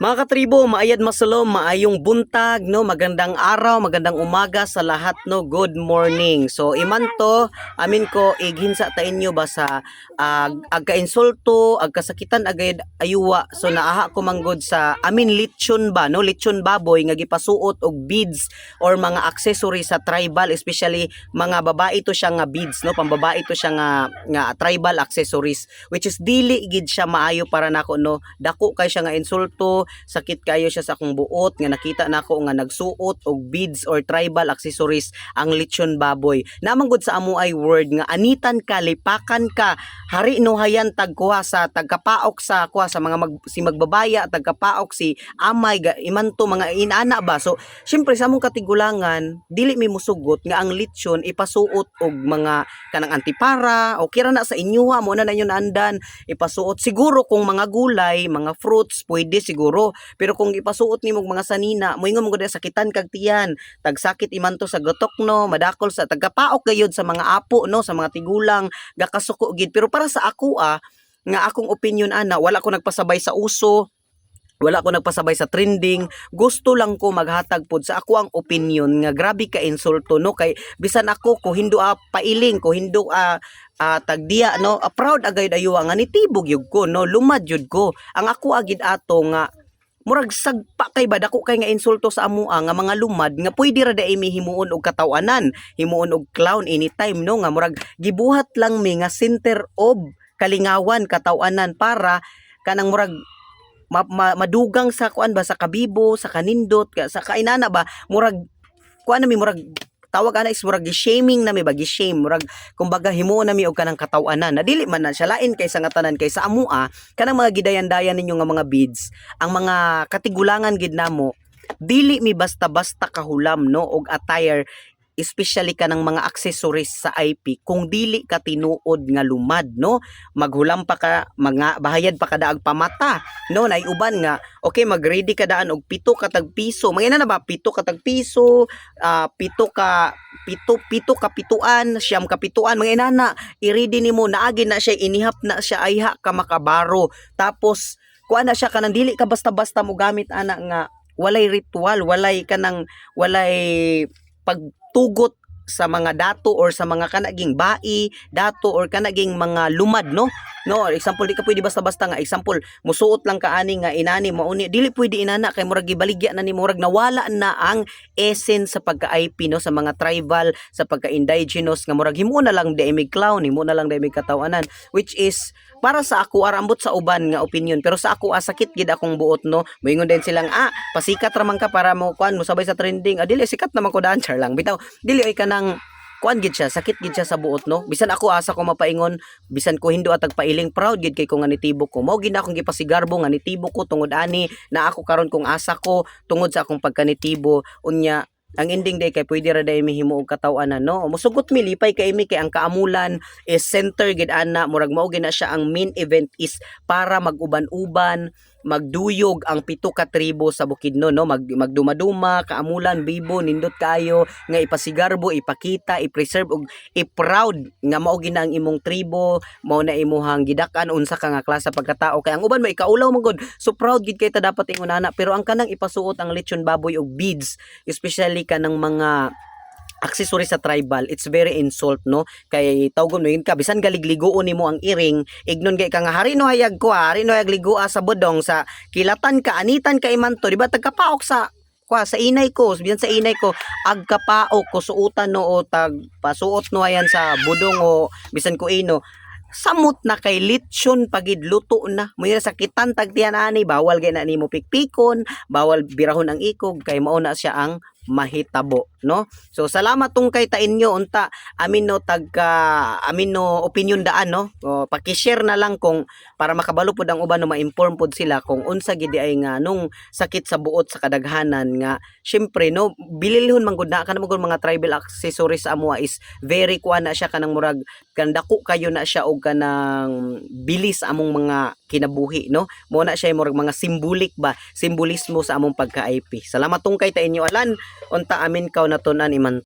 Mga katribo, maayad masalom, maayong buntag, no? Magandang araw, magandang umaga sa lahat, no? Good morning. So, iman to, amin ko, ighinsa ta inyo ba sa agka-insulto, agkasakitan, agad ayuwa. So, naaha ko manggod sa, amin lechon ba, no? Lechon baboy, nga gipasuot og beads or mga accessories sa tribal, especially mga babae to siya nga beads, no? Pambabae to siya nga tribal accessories, which is dili gid siya maayo para nako, no? Dako kay siya nga insulto, sakit kayo siya sa akong buot nga nakita nako nga nagsuot og beads or tribal accessories ang lechon baboy. Namanggod sa amo ay word nga anitan ka, lipakan ka, hari nuhayan tagkuha sa tagkapaok sa kuha sa mga si magbabaya, tagkapaok si amay iman to mga inana ba. So syempre sa among katigulangan dili mi musugot nga ang lechon ipasuot og mga kanang antipara o kira na sa inyuha mo na inyo naandan ipasuot siguro kung mga gulay, mga fruits pwede siguro. Pero kung ipasuot nimo mga sanina, moingon mo gud sakitan kag tiyan, tagsakit iman to sa gotok, no, madakol sa tagapaok gayud sa mga apo, no, sa mga tigulang, gakasuko gid. Pero para sa ako nga akong opinion ana, wala ko nagpasabay sa uso, wala ko nagpasabay sa trending, gusto lang ko maghatag pod sa ako ang opinion nga grabe ka insulto, no, kay bisan ako ko hindo pailing ko hindo tagdiya, no, proud agad ayo nga nitibog yug ko, no, lumad yud ko ang ako agid ato nga murag sagpa kay ba dako kay nga insulto sa amoa nga mga lumad nga pwede ra dai mi himuon og katawanan, himuon og clown anytime, no, nga murag gibuhat lang mi nga center of kalingawan katawanan para kanang murag madugang sa kuan ba sa kabibo, sa kanindot, sa kainana ba murag kuan na mi murag tawag ana is murag gi-shaming na mi ba gi-shame murag kumbaga himuon na mi og kanang katawanan na dili man na siya lain kay sa nga tanan kay sa amua kanang mga gidayan-dayan ninyo nga mga beads ang mga katigulangan gid namo dili mi basta-basta kahulam, no, og attire especially kanang mga accessories sa IP kung dili ka tinuod nga lumad, no, maghulam pa ka mga bahayad pa kada ag pamata, no, nay uban nga okay mag-ready ka daan og 7 ka tag piso mangina na ba 7 ka tag piso, 7 ka pituan, siyam ka pituan mga inana i-ready nimo naagi na siya inihap na siya ayha ka makabaro tapos kuan na siya kanang dili ka basta-basta mo gamit ana nga walay ritual, walay pagtugot sa mga dato or sa mga kanaging bai, dato or kanaging mga lumad, no? No, example di ka pwede basta-basta nga example musuot lang ka ani nga inani mauni dili pwede inana kay murag gibaligya na ni murag nawala na ang essence sa pagka-IP, no, sa mga tribal, sa pagka-indigenous nga murag himo na lang daimig clown, himo na lang daimig katawanan which is para sa ako arambot sa uban nga opinion pero sa ako sakit gid akong buot, no, moingon din silang pasikat ra man ka para mo kuan mo sabay sa trending dili sikat naman ko dancer lang bitaw dili ay kanang kuan gid siya sakit gid siya sa buot, no, bisan ako asa ko mapaingon bisan ko hindo atag pailing proud gid kay ko nga nitibok ko mao gid akong gipasigarbo nga nitibok ko tungod ani na ako karon kung asa ko tungod sa akong pagkanitibo unya ang ending day kay pwede ra day mi himo og katawanan, no, musugot mi lipay kay mi kay ang kaamulan is center gid ana murag mao gid na siya ang main event is para mag-uban-uban magduyog ang 7 ka tribo sa Bukidnon, no, magduma-duma kaamulan bibo nindot kayo nga ipasigarbo ipakita i-preserve ug i-proud nga mao gid ang imong tribo mao na imuhang gidak-an unsa ka nga klase pagkatao kay ang uban mo ikaulaw man gud so proud gid kay ta dapat ingon ana pero ang kanang ipasuot ang lechon baboy og beads especially kanang mga accessory sa tribal it's very insult, no, kay tawgon mo yun ka bisan galigligoon nimo ang iring ignon gay ka nga hari no hayag ko hari no hayag ligoa sa bodong sa kilatan ka anitan ka iman to di ba tagkapaok sa sa inay ko bisan sa inay ko agkapaok ko suotan, no, o tag pasuot no ayan sa budong o bisan ko ino samot na kay lechon pagid luto na mo sakitan tagtian ani bawal gay na nimo pikpikon bawal birahon ang ikog kay mao na siya ang mahitabo, no, so salamat tong kay ta inyo unta amin no amin no opinion daan, no, o paki-share na lang kung para makabalo pud ang uban no ma-inform pud sila kung unsa gid ay nga nung sakit sa buot sa kadaghanan nga syempre, no, bililhon man gud na kanang mga tribal accessories sa amua is very kuan na siya kanang murag kan dako kayo na siya og kanang bilis among mga kinabuhi, no, mo na siya murag mga simbolismo sa among pagka-IP. Salamat tong kay ta inyo alan unta amin kaw natunan iman